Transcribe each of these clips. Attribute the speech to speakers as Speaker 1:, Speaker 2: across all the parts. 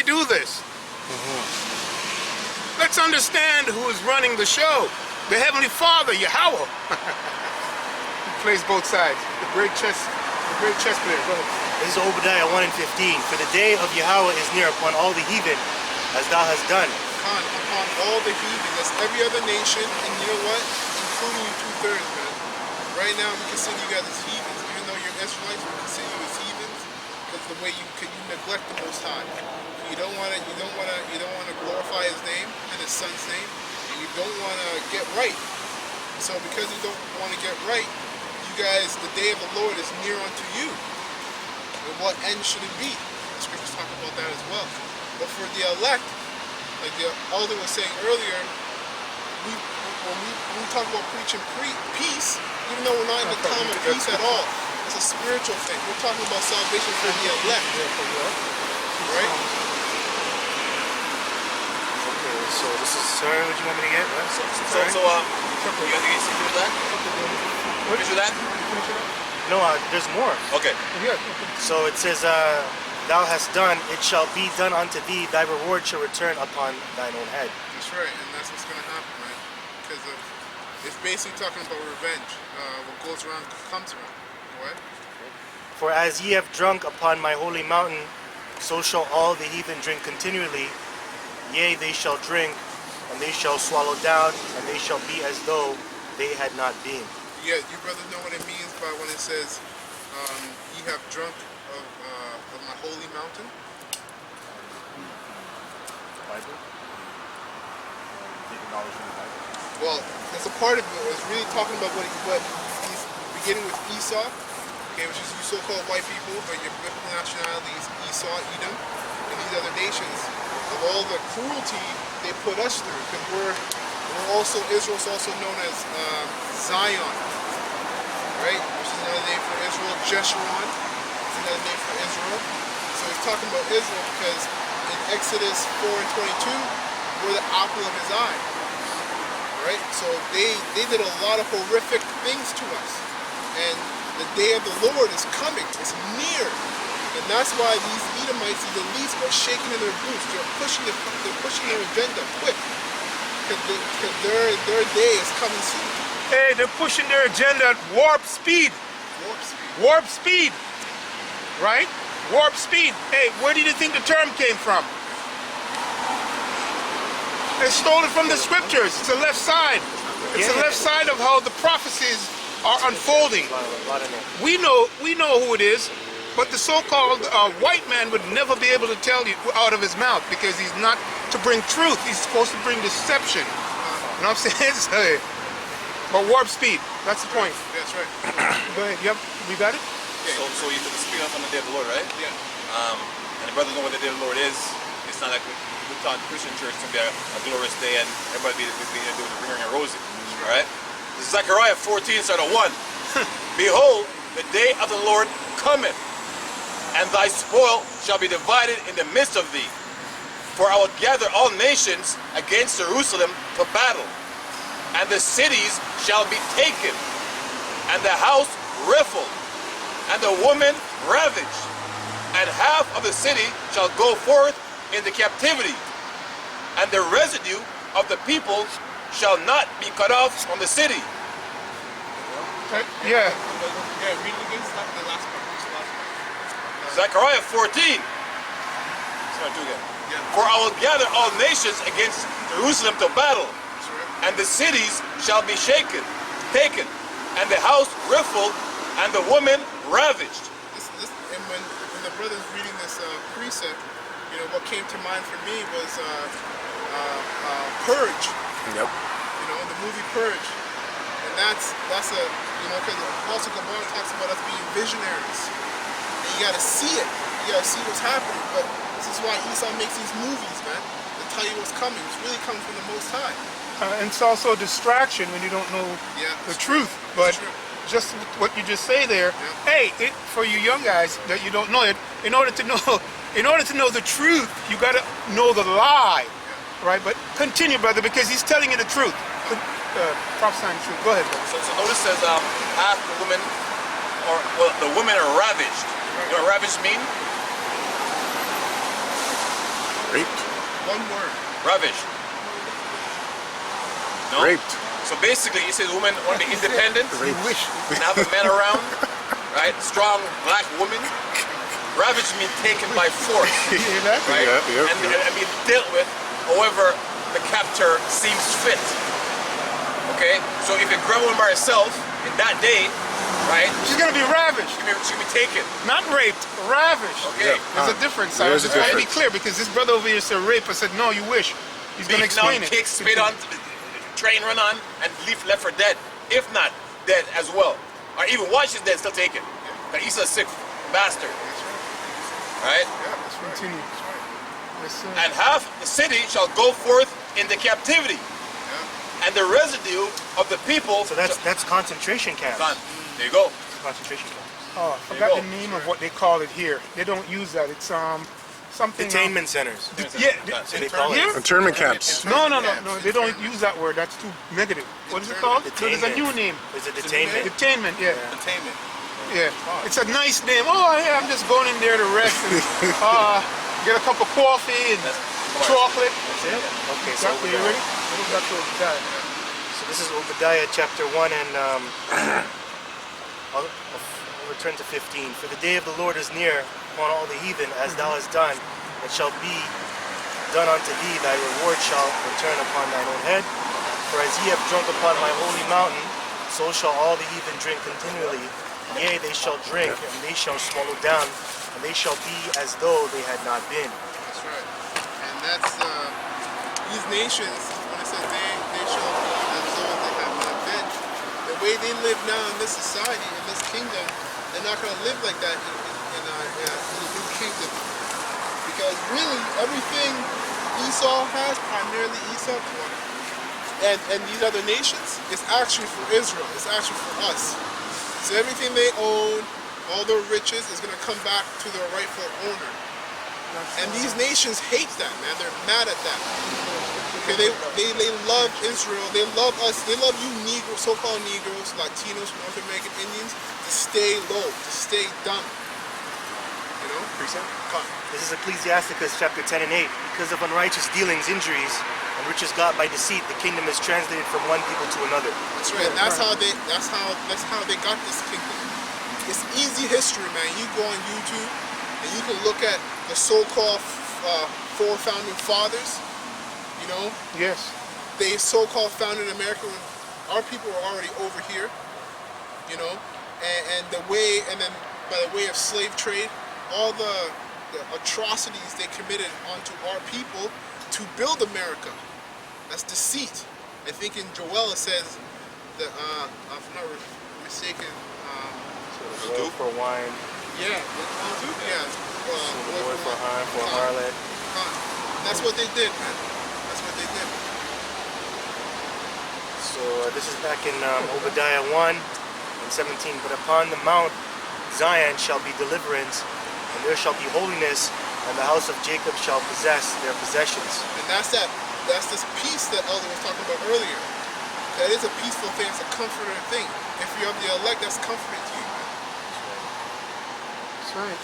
Speaker 1: they do this? Let's understand who is running the show. The Heavenly Father, Yahweh. He plays both sides. The great chess player. Go ahead.
Speaker 2: This is Obadiah 1 and 15. For the day of Yahweh is near upon all the heathen, as thou hast done.
Speaker 3: Upon all the heathen, that's every other nation, and you know what? Including you 2/3, man. Right now, we consider you guys as heathens, even though you're Israelites. We consider you as heathens because the way you neglect the Most High. You don't want to glorify His name and His Son's name, and you don't want to get right. So, because you don't want to get right, you guys, the day of the Lord is near unto you. And what end should it be? The scriptures talk about that as well. But for the elect, like the elder was saying earlier, when we talk about preaching peace, even though we're not in the time of peace at all, it's a spiritual thing. We're talking about salvation for the elect, right?
Speaker 2: Okay, so this is, sorry, what you want me to get? What?
Speaker 4: You guys get see with that? Finish with that?
Speaker 2: No, there's more.
Speaker 4: Okay.
Speaker 2: So it says, thou hast done, it shall be done unto thee, thy reward shall return upon thine own head.
Speaker 3: That's right, and that's what's going to happen, man. Because it's basically talking about revenge. What goes around comes around. What?
Speaker 2: For as ye have drunk upon my holy mountain, so shall all the heathen drink continually. Yea, they shall drink, and they shall swallow down, and they shall be as though they had not been.
Speaker 3: Yeah, you brothers know what it means by when it says, ye have drunk of my holy mountain?
Speaker 2: Bible?
Speaker 3: Well, that's a part of it. It's really talking about what he's beginning with Esau, okay, which is you so-called white people, but your biblical nationality is Esau, Edom, and these other nations, of all the cruelty they put us through, because we're also, Israel's also known as Zion, right? Which is another name for Israel. Jeshurun is another name for Israel. So he's talking about Israel because in Exodus 4 and 22, we're the apple of his eye, right? So they did a lot of horrific things to us. And the day of the Lord is coming. It's near. And that's why these Edomites, these elites, are shaking in their boots. They're pushing their agenda quick. Because their day is coming soon.
Speaker 1: Hey, they're pushing their agenda at warp speed.
Speaker 3: Warp speed.
Speaker 1: Warp speed. Right? Warp speed. Hey, where do you think the term came from? They stole it from the scriptures. It's the left side. It's the left side of how the prophecies are unfolding. We know who it is, but the so-called white man would never be able to tell you out of his mouth because he's not to bring truth. He's supposed to bring deception. You know what I'm saying? But warp speed. That's the point.
Speaker 3: That's right.
Speaker 1: Go ahead. Yep. We got it?
Speaker 4: So you took the speaking on the day of the Lord, right?
Speaker 3: Yeah.
Speaker 4: And the brothers know what the day of the Lord is. It's not like we thought the Christian church to be a glorious day and everybody be doing the ringing and rosy. Alright? This is Zechariah 14, start of 1. Behold, the day of the Lord cometh, and thy spoil shall be divided in the midst of thee. For I will gather all nations against Jerusalem to battle, and the cities shall be taken, and the house rifled, and the woman ravaged, and half of the city shall go forth into captivity, and the residue of the people shall not be cut off from the city.
Speaker 3: Yeah. Yeah, read it again. Start the last part.
Speaker 4: Zechariah 14. Start two again.
Speaker 3: Yeah.
Speaker 4: For I will gather all nations against Jerusalem to battle, and the cities shall be shaken, taken, and the house rifled, and the woman ravaged.
Speaker 3: And when the brother's reading this precept, you know, what came to mind for me was Purge.
Speaker 1: Yep.
Speaker 3: You know, the movie Purge. And that's a, you know, because also Gabar talks about us being visionaries. And you gotta see it. You gotta see what's happening. But this is why Esau makes these movies, man. To tell you what's coming. It's really coming from the Most High.
Speaker 1: And it's also a distraction when you don't know the truth. But just what you just say there, hey, for you young guys that you don't know it, in order to know the truth, you got to know the lie, right? But continue, brother, because he's telling you the truth. Prophesying the truth. Go ahead, brother.
Speaker 4: So notice it says half the women, the women are ravaged. You know what ravaged mean?
Speaker 5: Raped.
Speaker 3: One word.
Speaker 4: Ravaged. No?
Speaker 5: Raped.
Speaker 4: So basically, you say the woman want to be independent,
Speaker 5: Raped.
Speaker 4: and have a man around, right? Strong black woman. Ravaged means taken by force, right?
Speaker 5: Yeah.
Speaker 4: And being dealt with however the captor seems fit. Okay? So if you grab a woman by herself in that day, right?
Speaker 1: She's gonna be ravished,
Speaker 4: She can be taken.
Speaker 1: not raped, ravished.
Speaker 4: Okay.
Speaker 1: There's a difference. I
Speaker 5: There's
Speaker 1: was
Speaker 5: a
Speaker 1: just trying to be
Speaker 5: difference.
Speaker 1: clear because this brother over here said rape. I said no, you wish. He's gonna
Speaker 4: Beat down,
Speaker 1: explain it.
Speaker 4: kick, spit on, train run on, and left for dead. If not, dead as well. Or even once she's dead, still taken. Now Esau's sick bastard. Right?
Speaker 3: Yeah, that's right.
Speaker 1: Continue.
Speaker 3: That's right.
Speaker 1: Yes, sir.
Speaker 4: And half the city shall go forth into captivity.
Speaker 3: Yeah.
Speaker 4: And the residue of the people.
Speaker 2: So that's concentration camps.
Speaker 4: Done. There you go.
Speaker 2: Concentration camps.
Speaker 1: Oh, I
Speaker 4: There
Speaker 1: forgot
Speaker 4: you
Speaker 1: the
Speaker 4: go.
Speaker 1: name of what they call it here. They don't use that. It's something.
Speaker 2: Detainment centers.
Speaker 1: Yeah.
Speaker 2: So they call it.
Speaker 1: Here?
Speaker 5: Internment camps.
Speaker 1: No. They don't use that word. That's too negative. What is it called? No, there's a new name.
Speaker 2: There's a detainment.
Speaker 1: Detainment. Yeah.
Speaker 3: Containment.
Speaker 1: Yeah. It's a nice name. Oh yeah, I'm just going in there to rest and get a cup of coffee and chocolate.
Speaker 2: That's it? Okay, so
Speaker 1: Exactly. You ready? We'll go back to Obadiah.
Speaker 2: So this is Obadiah chapter 1 and I'll return to 15. For the day of the Lord is near upon all the heathen, as thou hast done. It shall be done unto thee, thy reward shall return upon thine own head. For as ye have drunk upon my holy mountain, so shall all the heathen drink continually. Yea, they shall drink, and they shall swallow down, and they shall be as though they had not been.
Speaker 3: That's right. And that's these nations, when it says they shall be as though they have not been. The way they live now in this society, in this kingdom, they're not going to live like that in the new kingdom. Because really, everything Esau has, primarily Esau, and these other nations, is actually for Israel. It's actually for us. So everything they own, all their riches, is going to come back to their rightful owner. And these nations hate that, man. They're mad at that. Okay, they love Israel. They love us. They love you Negroes, so-called Negroes, Latinos, North American Indians, to stay low, to stay dumb. You know? Come.
Speaker 2: This is Ecclesiasticus chapter 10 and 8. Because of unrighteous dealings, injuries, and riches got by deceit, the kingdom is translated from one people to another.
Speaker 3: That's right. And that's how they got this kingdom. It's easy history, man. You go on YouTube and you can look at the so-called four founding fathers. You know,
Speaker 1: Yes.
Speaker 3: they so-called founded America when our people were already over here. You know, and then by the way of slave trade, all the atrocities they committed onto our people to build America. That's deceit. I think in Joel it says that, if I'm not mistaken,
Speaker 2: Oil for wine,
Speaker 3: yeah,
Speaker 2: oil for harlot.
Speaker 3: That's what they did, man. That's what they did.
Speaker 2: So this is back in Obadiah 1 and 17. But upon the Mount Zion shall be deliverance, and there shall be holiness, and the house of Jacob shall possess their possessions.
Speaker 3: And that's this peace that Elder was talking about earlier. That is a peaceful thing. It's a comforting thing. If you're of the elect, that's comforting to you, man.
Speaker 1: That's right.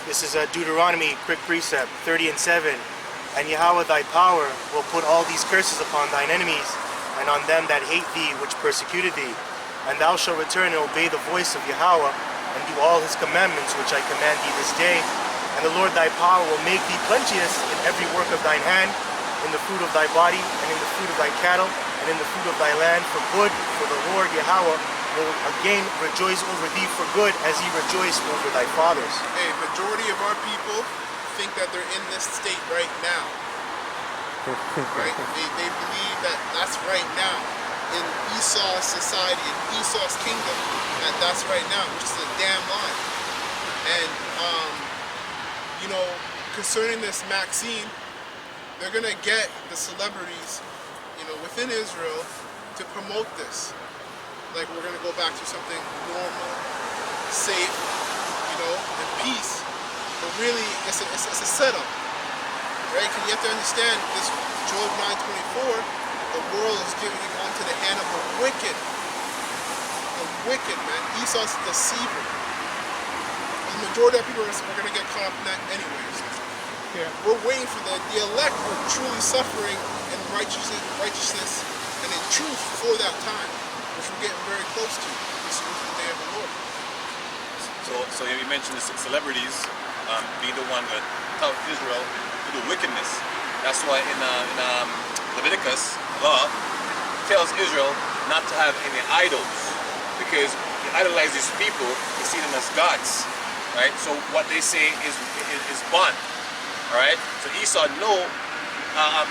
Speaker 2: This is Deuteronomy, quick precept, 30 and 7. And Yahweh thy power will put all these curses upon thine enemies, and on them that hate thee, which persecuted thee. And thou shalt return and obey the voice of Yahweh, and do all his commandments which I command thee this day. And the Lord thy power will make thee plenteous in every work of thine hand, in the fruit of thy body, and in the fruit of thy cattle, and in the fruit of thy land for good. For the Lord Yahweh will again rejoice over thee for good, as he rejoiced over thy fathers.
Speaker 3: Hey, majority of our people think that they're in this state right now. Right? They believe that that's right now. In Esau's society, in Esau's kingdom, that's right now, which is a damn lie. And, you know, concerning this Maxine, they're going to get the celebrities, you know, within Israel to promote this. Like, we're going to go back to something normal, safe, you know, and peace. But really, it's a setup, right? Because you have to understand this Job 9:24, the world is giving onto the hand of the wicked. The wicked, man. Esau's the deceiver. The majority of people are going to get caught up in that anyways.
Speaker 1: Yeah.
Speaker 3: We're waiting for the elect are truly suffering in righteousness and in truth for that time, which we're getting very close to. This is the day of the Lord.
Speaker 4: So you mentioned the celebrities being the one that taught Israel to do wickedness. That's why in Leviticus law tells Israel not to have any idols, because you idolize these people, you see them as gods, right? So what they say is bond, all right? So Esau know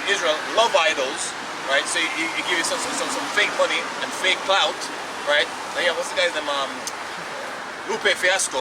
Speaker 4: Israel love idols, right? So he give you some fake money and fake clout, right? Now, yeah, what's the guy's name? Lupe Fiasco.